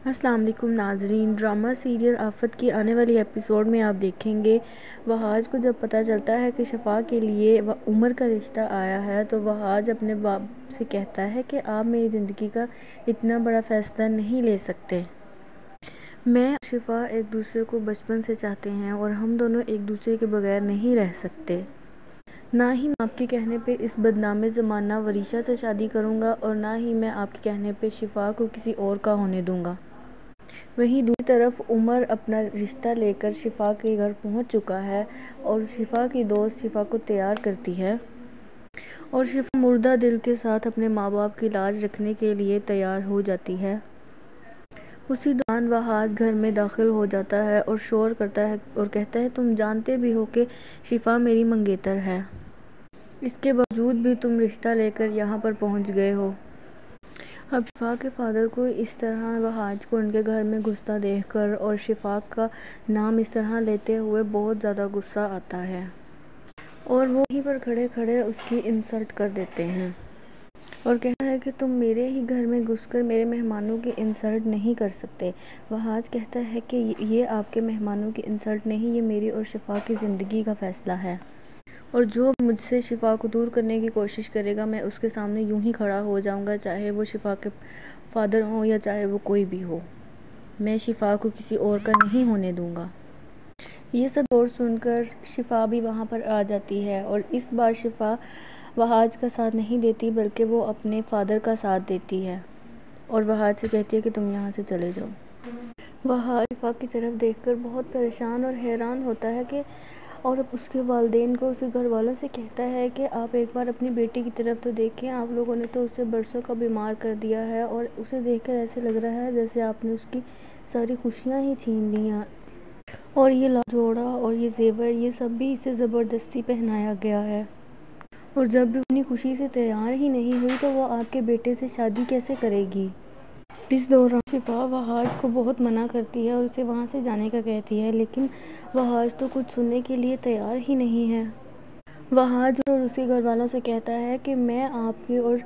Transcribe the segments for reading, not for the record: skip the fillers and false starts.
السلام علیکم ناظرین، ڈرامہ سیریل آفت کی آنے والی ایپیسوڈ میں آپ دیکھیں گے وہاج کو جب پتہ چلتا ہے کہ شفا کے لیے عمر کا رشتہ آیا ہے تو وہاج اپنے باپ سے کہتا ہے کہ آپ میری زندگی کا اتنا بڑا فیصلہ نہیں لے سکتے۔ میں اور شفا ایک دوسرے کو بچپن سے چاہتے ہیں اور ہم دونوں ایک دوسرے کے بغیر نہیں رہ سکتے۔ نہ ہی میں آپ کے کہنے پہ اس بدنام زمانہ وریشا سے شادی کروں گا اور نہ ہی میں آپ کے کہنے پہ شفا کو کسی اور کا ہونے دوں گا۔ وہیں دوسری طرف عمر اپنا رشتہ لے کر شفا کے گھر پہنچ چکا ہے اور شفا کی دوست شفا کو تیار کرتی ہے اور شفا مردہ دل کے ساتھ اپنے ماں باپ کی لاج رکھنے کے لیے تیار ہو جاتی ہے۔ اسی دوران وہاج گھر میں داخل ہو جاتا ہے اور شور کرتا ہے اور کہتا ہے تم جانتے بھی ہو کہ شفا میری منگیتر ہے، اس کے باوجود بھی تم رشتہ لے کر یہاں پر پہنچ گئے ہو۔ اب شفا کے فادر کو اس طرح وہاج کو ان کے گھر میں گھستا دیکھ کر اور شفا کا نام اس طرح لیتے ہوئے بہت زیادہ غصہ آتا ہے اور وہ وہیں پر کھڑے کھڑے اس کی انسلٹ کر دیتے ہیں اور کہتا ہے کہ تم میرے ہی گھر میں گھس کر میرے مہمانوں کی انسلٹ نہیں کر سکتے۔ وہاج کہتا ہے کہ یہ آپ کے مہمانوں کی انسلٹ نہیں، یہ میری اور شفا کی زندگی کا فیصلہ ہے اور جو مجھ سے شفا کو دور کرنے کی کوشش کرے گا میں اس کے سامنے یوں ہی کھڑا ہو جاؤں گا، چاہے وہ شفا کے فادر ہوں یا چاہے وہ کوئی بھی ہو، میں شفا کو کسی اور کا نہیں ہونے دوں گا۔ یہ سب اور سن کر شفا بھی وہاں پر آ جاتی ہے اور اس بار شفا وہاج کا ساتھ نہیں دیتی بلکہ وہ اپنے فادر کا ساتھ دیتی ہے اور وہاج سے کہتی ہے کہ تم یہاں سے چلے جاؤ۔ وہاج شفا کی طرف دیکھ کر بہت پریشان اور حیران ہوتا ہے کہ اور اس کے والدین کو، اس کے گھر والوں سے کہتا ہے کہ آپ ایک بار اپنی بیٹی کی طرف تو دیکھیں، آپ لوگوں نے تو اسے برسوں کا بیمار کر دیا ہے اور اسے دیکھ کر ایسے لگ رہا ہے جیسے آپ نے اس کی ساری خوشیاں ہی چھین لی ہیں اور یہ جوڑا اور یہ زیور یہ سب بھی اسے زبردستی پہنایا گیا ہے اور جب بھی اپنی خوشی سے تیار ہی نہیں ہوئی تو وہ آپ کے بیٹے سے شادی کیسے کرے گی۔ اس دوران شفا وہاج کو بہت منع کرتی ہے اور اسے وہاں سے جانے کا کہتی ہے لیکن وہاج تو کچھ سننے کے لیے تیار ہی نہیں ہے۔ وہاج اور اس کے گھر والوں سے کہتا ہے کہ میں آپ کے اور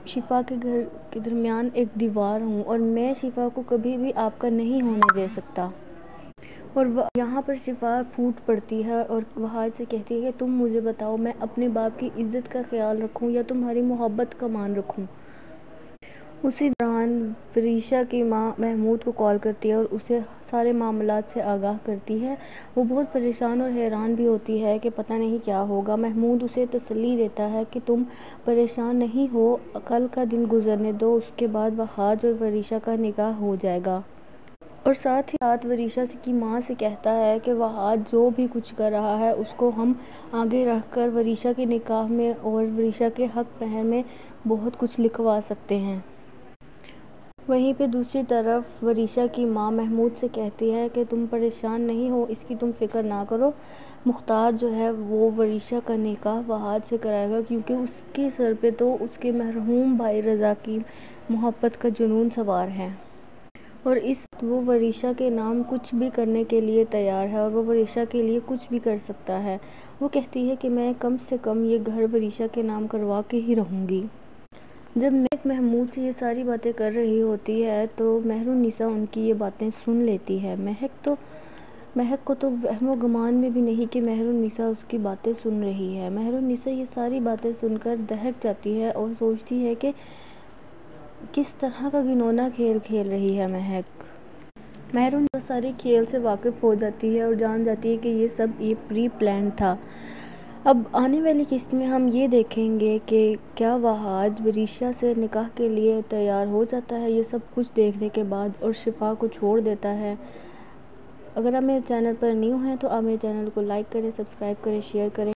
شفا کے گھر کے درمیان ایک دیوار ہوں اور میں شفا کو کبھی بھی آپ کا نہیں ہونے دے سکتا۔ اور یہاں پر شفا پھوٹ پڑتی ہے اور وہاج سے کہتی ہے کہ تم مجھے بتاؤ میں اپنے باپ کی عزت کا خیال رکھوں یا تمہاری محبت کا مان رکھوں۔ اسی دوران وریشا کی ماں محمود کو کال کرتی ہے اور اسے سارے معاملات سے آگاہ کرتی ہے۔ وہ بہت پریشان اور حیران بھی ہوتی ہے کہ پتہ نہیں کیا ہوگا۔ محمود اسے تسلی دیتا ہے کہ تم پریشان نہیں ہو، کل کا دن گزرنے دو، اس کے بعد وہاج اور وریشا کا نکاح ہو جائے گا۔ اور ساتھ ہی ساتھ وریشا کی ماں سے کہتا ہے کہ وہاج جو بھی کچھ کر رہا ہے اس کو ہم آگے رکھ کر وریشا کے نکاح میں اور وریشا کے حق پہن میں بہت کچھ لکھوا سکتے ہیں۔ وہیں پہ دوسری طرف وریشا کی ماں محمود سے کہتی ہے کہ تم پریشان نہیں ہو، اس کی تم فکر نہ کرو، مختار جو ہے وہ وریشا کا نکاح وہاج سے کرائے گا کیونکہ اس کے سر پہ تو اس کے مرحوم بھائی رضا کی محبت کا جنون سوار ہے اور اس وقت وہ وریشا کے نام کچھ بھی کرنے کے لیے تیار ہے اور وہ وریشا کے لیے کچھ بھی کر سکتا ہے۔ وہ کہتی ہے کہ میں کم سے کم یہ گھر وریشا کے نام کروا کے ہی رہوں گی۔ جب مہک محمود سے یہ ساری باتیں کر رہی ہوتی ہے تو مہرالنساء ان کی یہ باتیں سن لیتی ہے۔ مہک کو تو وہم و گمان میں بھی نہیں کہ مہرالنساء اس کی باتیں سن رہی ہے۔ مہرالنساء یہ ساری باتیں سن کر دہک جاتی ہے اور سوچتی ہے کہ کس طرح کا گھنونا کھیل کھیل رہی ہے مہک۔ مہرالنساء سارے کھیل سے واقف ہو جاتی ہے اور جان جاتی ہے کہ یہ سب پری پلانڈ تھا۔ اب آنے والی قسط میں ہم یہ دیکھیں گے کہ کیا وہاج وریشا سے نکاح کے لیے تیار ہو جاتا ہے یہ سب کچھ دیکھنے کے بعد اور شفا کو چھوڑ دیتا ہے۔ اگر آپ میرے چینل پر نیو ہیں تو آپ میرے چینل کو لائک کریں، سبسکرائب کریں، شیئر کریں۔